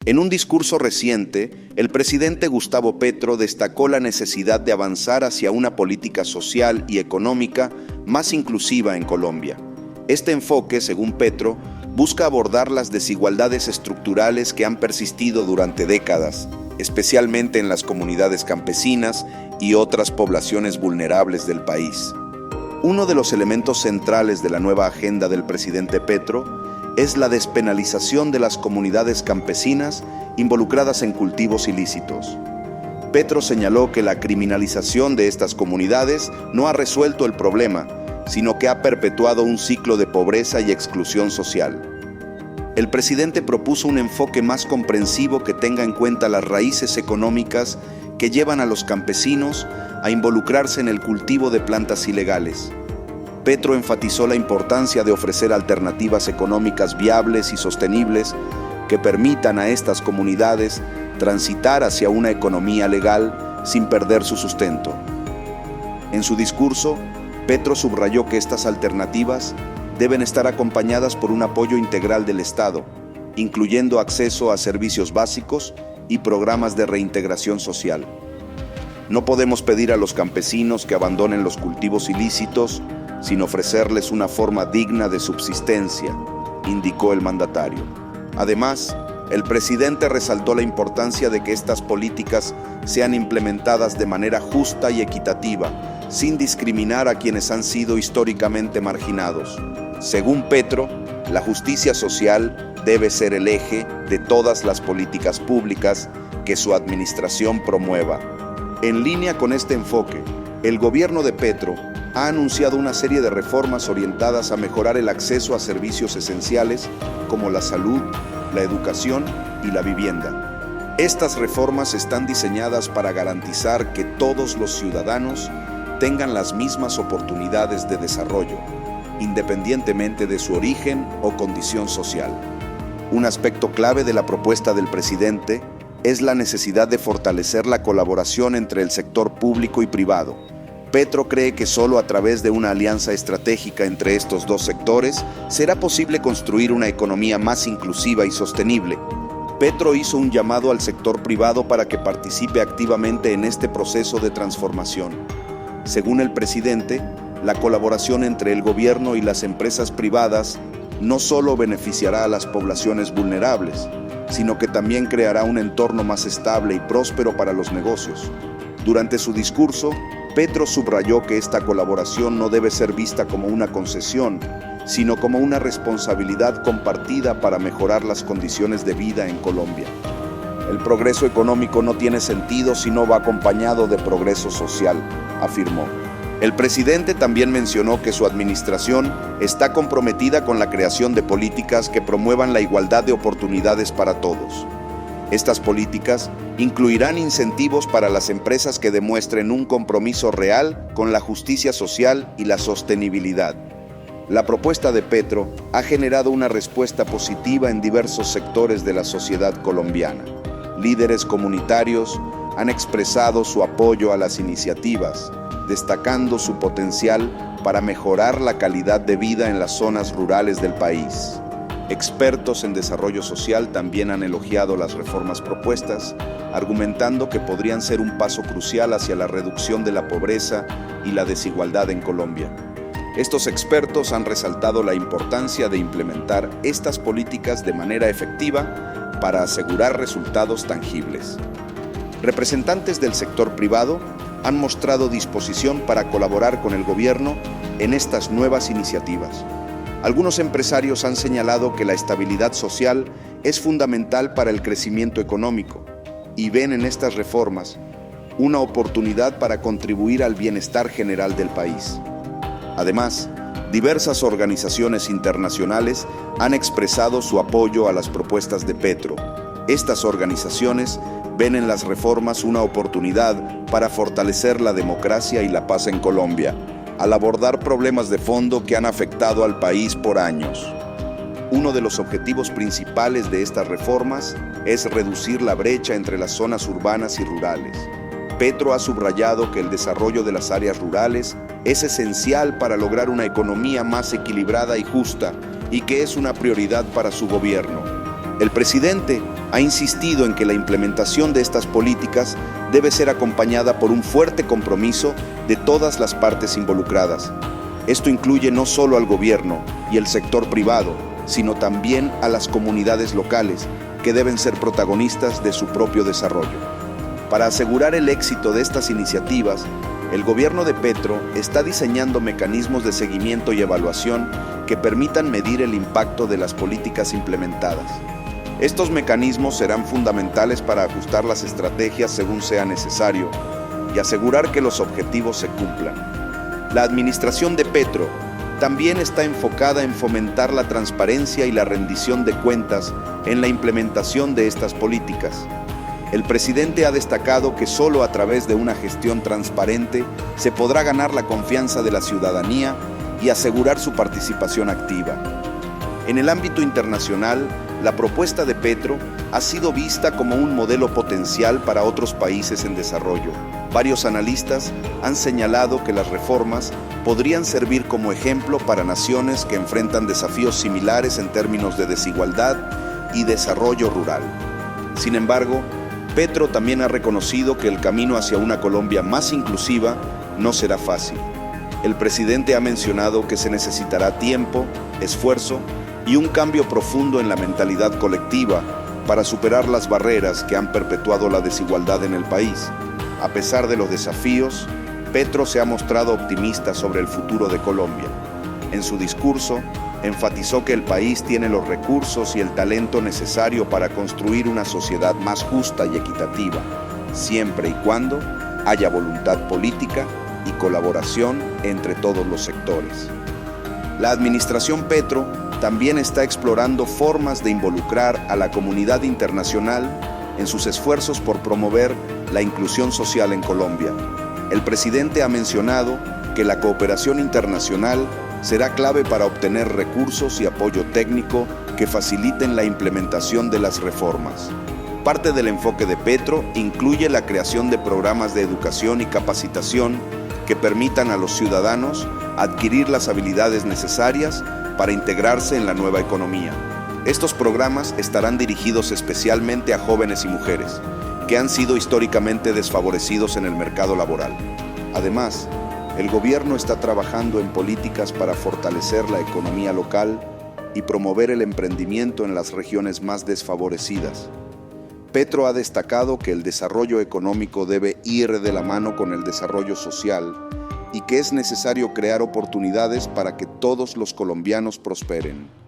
En un discurso reciente, el presidente Gustavo Petro destacó la necesidad de avanzar hacia una política social y económica más inclusiva en Colombia. Este enfoque, según Petro, busca abordar las desigualdades estructurales que han persistido durante décadas, especialmente en las comunidades campesinas y otras poblaciones vulnerables del país. Uno de los elementos centrales de la nueva agenda del presidente Petro es la despenalización de las comunidades campesinas involucradas en cultivos ilícitos. Petro señaló que la criminalización de estas comunidades no ha resuelto el problema, sino que ha perpetuado un ciclo de pobreza y exclusión social. El presidente propuso un enfoque más comprensivo que tenga en cuenta las raíces económicas que llevan a los campesinos a involucrarse en el cultivo de plantas ilegales. Petro enfatizó la importancia de ofrecer alternativas económicas viables y sostenibles que permitan a estas comunidades transitar hacia una economía legal sin perder su sustento. En su discurso, Petro subrayó que estas alternativas deben estar acompañadas por un apoyo integral del Estado, incluyendo acceso a servicios básicos y programas de reintegración social. No podemos pedir a los campesinos que abandonen los cultivos ilícitos sin ofrecerles una forma digna de subsistencia, indicó el mandatario. Además, el presidente resaltó la importancia de que estas políticas sean implementadas de manera justa y equitativa, sin discriminar a quienes han sido históricamente marginados. Según Petro, la justicia social debe ser el eje de todas las políticas públicas que su administración promueva. En línea con este enfoque, el gobierno de Petro ha anunciado una serie de reformas orientadas a mejorar el acceso a servicios esenciales como la salud, la educación y la vivienda. Estas reformas están diseñadas para garantizar que todos los ciudadanos tengan las mismas oportunidades de desarrollo, independientemente de su origen o condición social. Un aspecto clave de la propuesta del presidente es la necesidad de fortalecer la colaboración entre el sector público y privado. Petro cree que solo a través de una alianza estratégica entre estos dos sectores será posible construir una economía más inclusiva y sostenible. Petro hizo un llamado al sector privado para que participe activamente en este proceso de transformación. Según el presidente, la colaboración entre el gobierno y las empresas privadas no solo beneficiará a las poblaciones vulnerables, sino que también creará un entorno más estable y próspero para los negocios. Durante su discurso, Petro subrayó que esta colaboración no debe ser vista como una concesión, sino como una responsabilidad compartida para mejorar las condiciones de vida en Colombia. El progreso económico no tiene sentido si no va acompañado de progreso social, afirmó. El presidente también mencionó que su administración está comprometida con la creación de políticas que promuevan la igualdad de oportunidades para todos. Estas políticas incluirán incentivos para las empresas que demuestren un compromiso real con la justicia social y la sostenibilidad. La propuesta de Petro ha generado una respuesta positiva en diversos sectores de la sociedad colombiana. Líderes comunitarios han expresado su apoyo a las iniciativas, destacando su potencial para mejorar la calidad de vida en las zonas rurales del país. Expertos en desarrollo social también han elogiado las reformas propuestas, argumentando que podrían ser un paso crucial hacia la reducción de la pobreza y la desigualdad en Colombia. Estos expertos han resaltado la importancia de implementar estas políticas de manera efectiva para asegurar resultados tangibles. Representantes del sector privado han mostrado disposición para colaborar con el gobierno en estas nuevas iniciativas. Algunos empresarios han señalado que la estabilidad social es fundamental para el crecimiento económico y ven en estas reformas una oportunidad para contribuir al bienestar general del país. Además, diversas organizaciones internacionales han expresado su apoyo a las propuestas de Petro. Estas organizaciones ven en las reformas una oportunidad para fortalecer la democracia y la paz en Colombia, al abordar problemas de fondo que han afectado al país por años. Uno de los objetivos principales de estas reformas es reducir la brecha entre las zonas urbanas y rurales. Petro ha subrayado que el desarrollo de las áreas rurales es esencial para lograr una economía más equilibrada y justa y que es una prioridad para su gobierno. El presidente Ha insistido en que la implementación de estas políticas debe ser acompañada por un fuerte compromiso de todas las partes involucradas. Esto incluye no solo al gobierno y el sector privado, sino también a las comunidades locales, que deben ser protagonistas de su propio desarrollo. Para asegurar el éxito de estas iniciativas, el gobierno de Petro está diseñando mecanismos de seguimiento y evaluación que permitan medir el impacto de las políticas implementadas. Estos mecanismos serán fundamentales para ajustar las estrategias según sea necesario y asegurar que los objetivos se cumplan. La administración de Petro también está enfocada en fomentar la transparencia y la rendición de cuentas en la implementación de estas políticas. El presidente ha destacado que solo a través de una gestión transparente se podrá ganar la confianza de la ciudadanía y asegurar su participación activa. En el ámbito internacional, la propuesta de Petro ha sido vista como un modelo potencial para otros países en desarrollo. Varios analistas han señalado que las reformas podrían servir como ejemplo para naciones que enfrentan desafíos similares en términos de desigualdad y desarrollo rural. Sin embargo, Petro también ha reconocido que el camino hacia una Colombia más inclusiva no será fácil. El presidente ha mencionado que se necesitará tiempo, esfuerzo y un cambio profundo en la mentalidad colectiva para superar las barreras que han perpetuado la desigualdad en el país. A pesar de los desafíos, Petro se ha mostrado optimista sobre el futuro de Colombia. En su discurso, enfatizó que el país tiene los recursos y el talento necesario para construir una sociedad más justa y equitativa, siempre y cuando haya voluntad política y colaboración entre todos los sectores. La administración Petro también está explorando formas de involucrar a la comunidad internacional en sus esfuerzos por promover la inclusión social en Colombia. El presidente ha mencionado que la cooperación internacional será clave para obtener recursos y apoyo técnico que faciliten la implementación de las reformas. Parte del enfoque de Petro incluye la creación de programas de educación y capacitación que permitan a los ciudadanos adquirir las habilidades necesarias para integrarse en la nueva economía. Estos programas estarán dirigidos especialmente a jóvenes y mujeres, que han sido históricamente desfavorecidos en el mercado laboral. Además, el gobierno está trabajando en políticas para fortalecer la economía local y promover el emprendimiento en las regiones más desfavorecidas. Petro ha destacado que el desarrollo económico debe ir de la mano con el desarrollo social y que es necesario crear oportunidades para que todos los colombianos prosperen.